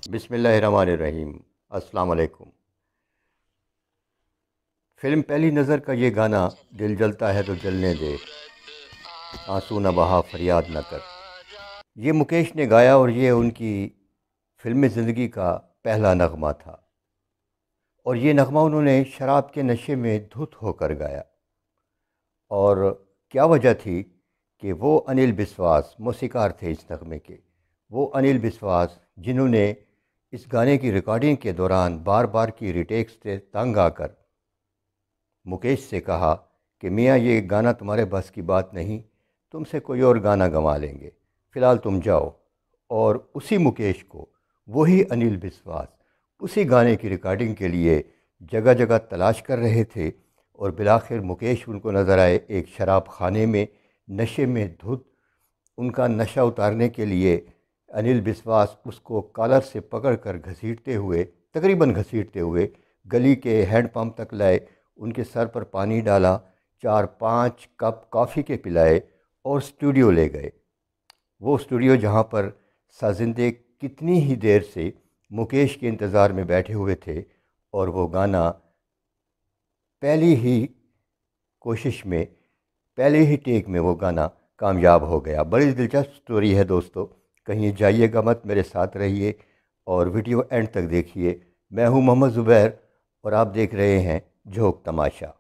बिस्मिल्लाहिर्रहमानिर्रहीम। अस्सलाम वालेकुम। फ़िल्म पहली नज़र का ये गाना, दिल जलता है तो जलने दे, आंसू न बहा फरियाद न कर, ये मुकेश ने गाया और ये उनकी फ़िल्मी ज़िंदगी का पहला नगमा था। और ये नगमा उन्होंने शराब के नशे में धुत होकर गाया। और क्या वजह थी कि वो अनिल बिस्वास मौसीकार थे इस नगमे के। वो अनिल बिस्वास जिन्होंने इस गाने की रिकॉर्डिंग के दौरान बार बार की रिटेक्स से तंग आकर मुकेश से कहा कि मियाँ ये गाना तुम्हारे बस की बात नहीं, तुमसे कोई और गाना गंवा लेंगे, फ़िलहाल तुम जाओ। और उसी मुकेश को वही अनिल बिस्वास उसी गाने की रिकॉर्डिंग के लिए जगह जगह तलाश कर रहे थे। और बिलाखिर मुकेश उनको नज़र आए एक शराब खाने में नशे में धुत। उनका नशा उतारने के लिए अनिल बिस्वास उसको कॉलर से पकड़कर घसीटते हुए, तकरीबन घसीटते हुए गली के हैंडपंप तक लाए, उनके सर पर पानी डाला, 4-5 कप कॉफ़ी के पिलाए और स्टूडियो ले गए। वो स्टूडियो जहाँ पर साजिंदे कितनी ही देर से मुकेश के इंतज़ार में बैठे हुए थे। और वो गाना पहली ही कोशिश में, पहले ही टेक में वो गाना कामयाब हो गया। बड़ी दिलचस्प स्टोरी है दोस्तों, कहीं जाइएगा मत, मेरे साथ रहिए और वीडियो एंड तक देखिए। मैं हूं मोहम्मद ज़ुबैर और आप देख रहे हैं झोंक तमाशा।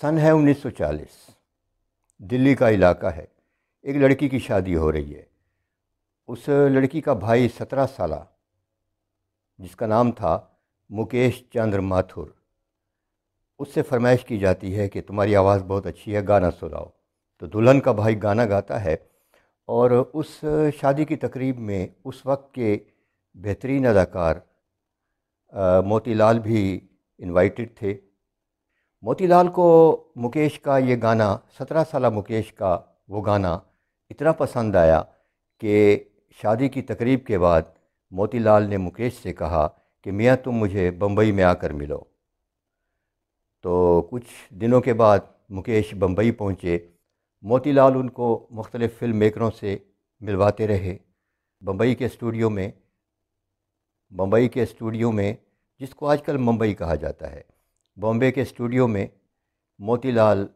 सन है 1940, दिल्ली का इलाका है। एक लड़की की शादी हो रही है। उस लड़की का भाई 17 साल, जिसका नाम था मुकेश चंद्र माथुर, उससे फरमाइश की जाती है कि तुम्हारी आवाज़ बहुत अच्छी है, गाना सुनाओ। तो दुल्हन का भाई गाना गाता है। और उस शादी की तकरीब में उस वक्त के बेहतरीन अदाकार मोतीलाल भी इनवाइटेड थे। मोतीलाल को मुकेश का ये गाना, 17 साल मुकेश का वो गाना इतना पसंद आया कि शादी की तकरीब के बाद मोतीलाल ने मुकेश से कहा कि मियाँ तुम मुझे बम्बई में आकर मिलो। तो कुछ दिनों के बाद मुकेश बम्बई पहुँचे। मोतीलाल उनको मुख्तलिफ़ फ़िल्म मेकरों से मिलवाते रहे। बम्बई के स्टूडियो में, जिसको आजकल मुंबई कहा जाता है, बॉम्बे के स्टूडियो में मोतीलाल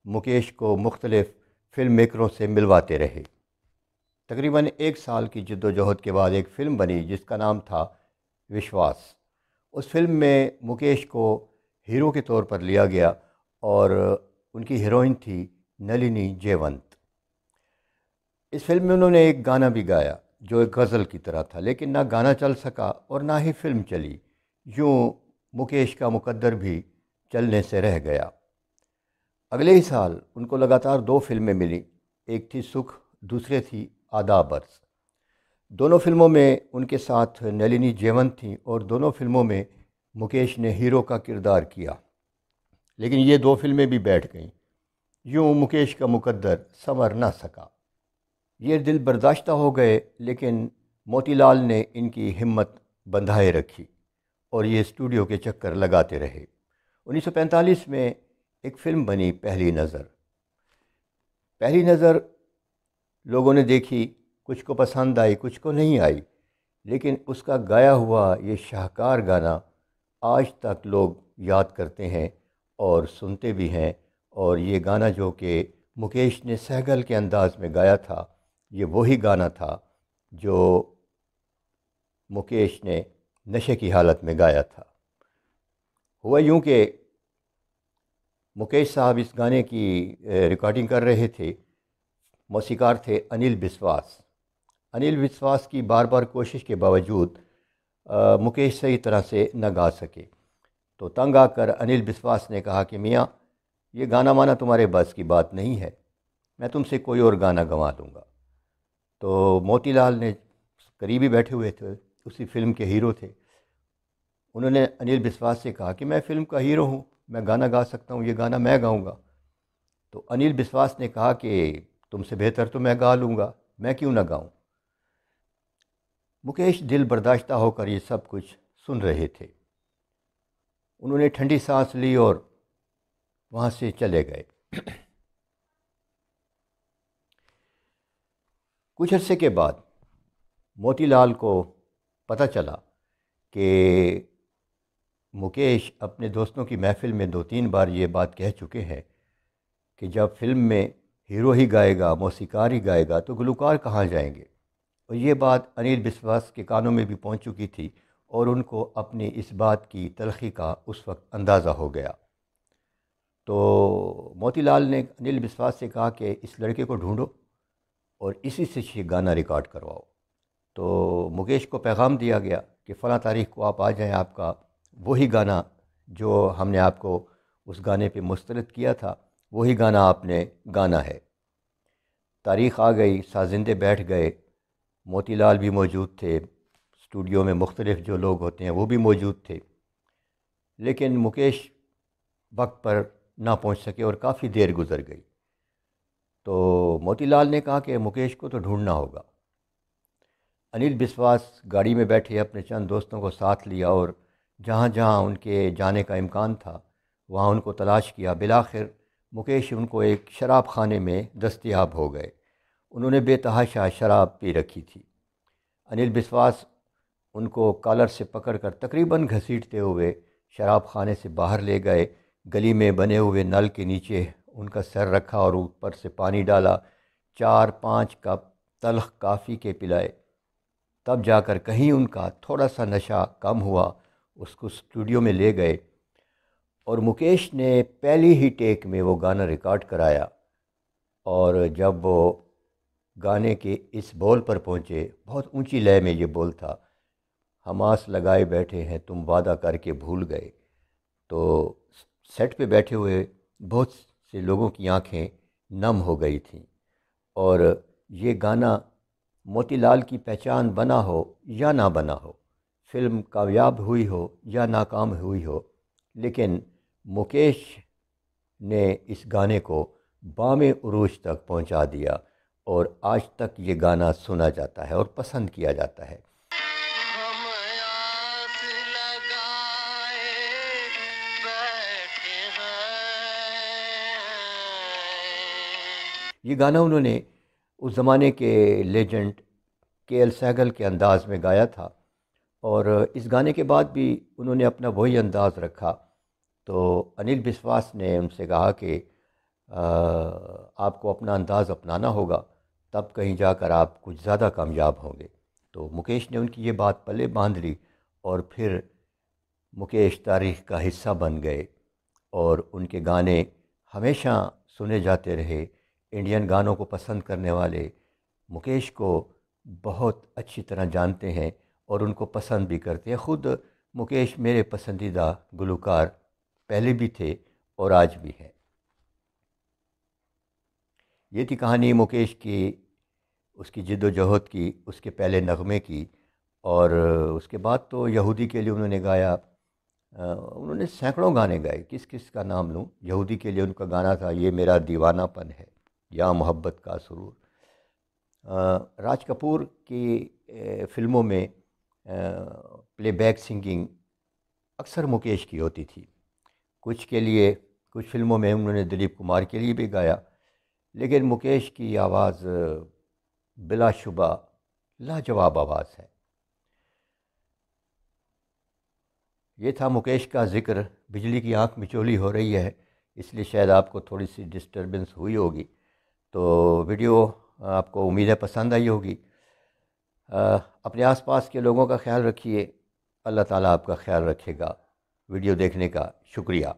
मुकेश को मुख्तलिफ़ फ़िल्म मेकरों से मिलवाते रहे। तकरीबन 1 साल की जद्दोजहद के बाद एक फ़िल्म बनी जिसका नाम था विश्वास। उस फिल्म में मुकेश को हीरो के तौर पर लिया गया और उनकी हीरोइन थी नलिनी जयवंत। इस फिल्म में उन्होंने एक गाना भी गाया जो एक गज़ल की तरह था, लेकिन ना गाना चल सका और ना ही फिल्म चली। यूँ मुकेश का मुकद्दर भी चलने से रह गया। अगले ही साल उनको लगातार 2 फिल्में मिली। एक थी सुख, दूसरी थी आदाब अर्ज़। दोनों फिल्मों में उनके साथ नलिनी जयवंत थीं और दोनों फिल्मों में मुकेश ने हीरो का किरदार किया। लेकिन ये 2 फिल्में भी बैठ गईं। यूँ मुकेश का मुकद्दर संवर ना सका। ये दिल बर्दाश्ता हो गए, लेकिन मोतीलाल ने इनकी हिम्मत बंधाए रखी और ये स्टूडियो के चक्कर लगाते रहे। 1945 में एक फ़िल्म बनी पहली नज़र। पहली नज़र लोगों ने देखी, कुछ को पसंद आई, कुछ को नहीं आई, लेकिन उसका गाया हुआ ये शाहकार गाना आज तक लोग याद करते हैं और सुनते भी हैं। और ये गाना जो कि मुकेश ने सहगल के अंदाज़ में गाया था, ये वही गाना था जो मुकेश ने नशे की हालत में गाया था। हुआ यूँ कि मुकेश साहब इस गाने की रिकॉर्डिंग कर रहे थे। मौसीकार थे अनिल बिस्वास। अनिल बिस्वास की बार बार कोशिश के बावजूद मुकेश सही तरह से न गा सके। तो तंग आकर अनिल बिस्वास ने कहा कि मियाँ ये गाना माना तुम्हारे बस की बात नहीं है, मैं तुमसे कोई और गाना गंवा दूँगा। तो मोतीलाल ने, करीबी बैठे हुए थे, उसी फिल्म के हीरो थे, उन्होंने अनिल बिस्वास से कहा कि मैं फ़िल्म का हीरो हूँ, मैं गाना गा सकता हूँ, ये गाना मैं गाऊँगा। तो अनिल बिस्वास ने कहा कि तुमसे बेहतर तो मैं गा लूँगा, मैं क्यों ना गाऊँ। मुकेश दिल बर्दाश्ता होकर ये सब कुछ सुन रहे थे। उन्होंने ठंडी सांस ली और वहाँ से चले गए। कुछ अरसे के बाद मोतीलाल को पता चला कि मुकेश अपने दोस्तों की महफ़िल में 2-3 बार ये बात कह चुके हैं कि जब फिल्म में हीरो ही गाएगा, मौसीकार ही गाएगा, तो गुलकार कहाँ जाएंगे। और ये बात अनिल बिस्वास के कानों में भी पहुंच चुकी थी और उनको अपनी इस बात की तलखी का उस वक्त अंदाज़ा हो गया। तो मोतीलाल ने अनिल बिस्वास से कहा कि इस लड़के को ढूंढो और इसी से ये गाना रिकॉर्ड करवाओ। तो मुकेश को पैगाम दिया गया कि फ़लाँ तारीख़ को आप आ जाएं, आपका वही गाना जो हमने आपको उस गाने पे मुस्तरद किया था, वही गाना आपने गाना है। तारीख़ आ गई, साजिंदे बैठ गए, मोतीलाल भी मौजूद थे, स्टूडियो में मुख्तलिफ़ जो लोग होते हैं वो भी मौजूद थे, लेकिन मुकेश वक्त पर ना पहुंच सके और काफ़ी देर गुजर गई। तो मोतीलाल ने कहा कि मुकेश को तो ढूंढना होगा। अनिल बिस्वास गाड़ी में बैठे अपने चंद दोस्तों को साथ लिया और जहाँ जहाँ उनके जाने का इम्कान था वहाँ उनको तलाश किया। बिलाखिर मुकेश उनको एक शराब खाने में दस्तयाब हो गए। उन्होंने बेतहाशा शराब पी रखी थी। अनिल बिस्वास उनको कॉलर से पकड़कर तकरीबन घसीटते हुए शराब खाने से बाहर ले गए। गली में बने हुए नल के नीचे उनका सर रखा और ऊपर से पानी डाला। 4-5 कप तल्ख काफ़ी के पिलाए, तब जाकर कहीं उनका थोड़ा सा नशा कम हुआ। उसको स्टूडियो में ले गए और मुकेश ने पहली ही टेक में वो गाना रिकॉर्ड कराया। और जब वो गाने के इस बोल पर पहुँचे, बहुत ऊंची लय में ये बोल था, हम आस लगाए बैठे हैं तुम वादा करके भूल गए। तो सेट पे बैठे हुए बहुत से लोगों की आंखें नम हो गई थीं। और ये गाना मोतीलाल की पहचान बना हो या ना बना हो, फिल्म कामयाब हुई हो या नाकाम हुई हो, लेकिन मुकेश ने इस गाने को बामे उरूज तक पहुंचा दिया और आज तक ये गाना सुना जाता है और पसंद किया जाता है। हम आस लगाए बैठे हैं। ये गाना उन्होंने उस ज़माने के लेजेंड के.एल. सहगल के अंदाज़ में गाया था और इस गाने के बाद भी उन्होंने अपना वही अंदाज़ रखा। तो अनिल बिस्वास ने उनसे कहा कि आपको अपना अंदाज़ अपनाना होगा, तब कहीं जाकर आप कुछ ज़्यादा कामयाब होंगे। तो मुकेश ने उनकी ये बात पल्ले बांध ली और फिर मुकेश तारीख़ का हिस्सा बन गए और उनके गाने हमेशा सुने जाते रहे। इंडियन गानों को पसंद करने वाले मुकेश को बहुत अच्छी तरह जानते हैं और उनको पसंद भी करते हैं। ख़ुद मुकेश मेरे पसंदीदा गुलकार पहले भी थे और आज भी हैं। ये थी कहानी मुकेश की, उसकी जिद्दोजहद की, उसके पहले नगमे की। और उसके बाद तो यहूदी के लिए उन्होंने गाया। उन्होंने सैकड़ों गाने गाए, किस किस का नाम लूँ। यहूदी के लिए उनका गाना था ये मेरा दीवानापन है, या मोहब्बत का सुरूर। राज कपूर की फ़िल्मों में प्लेबैक सिंगिंग अक्सर मुकेश की होती थी। कुछ के लिए, कुछ फ़िल्मों में उन्होंने दिलीप कुमार के लिए भी गाया, लेकिन मुकेश की आवाज़ बिलाशुबा लाजवाब आवाज़ है। ये था मुकेश का ज़िक्र। बिजली की आंख मिचौली हो रही है, इसलिए शायद आपको थोड़ी सी डिस्टर्बेंस हुई होगी। तो वीडियो आपको उम्मीद है पसंद आई होगी। अपने आसपास के लोगों का ख्याल रखिए। अल्लाह ताला आपका ख्याल रखेगा। वीडियो देखने का शुक्रिया।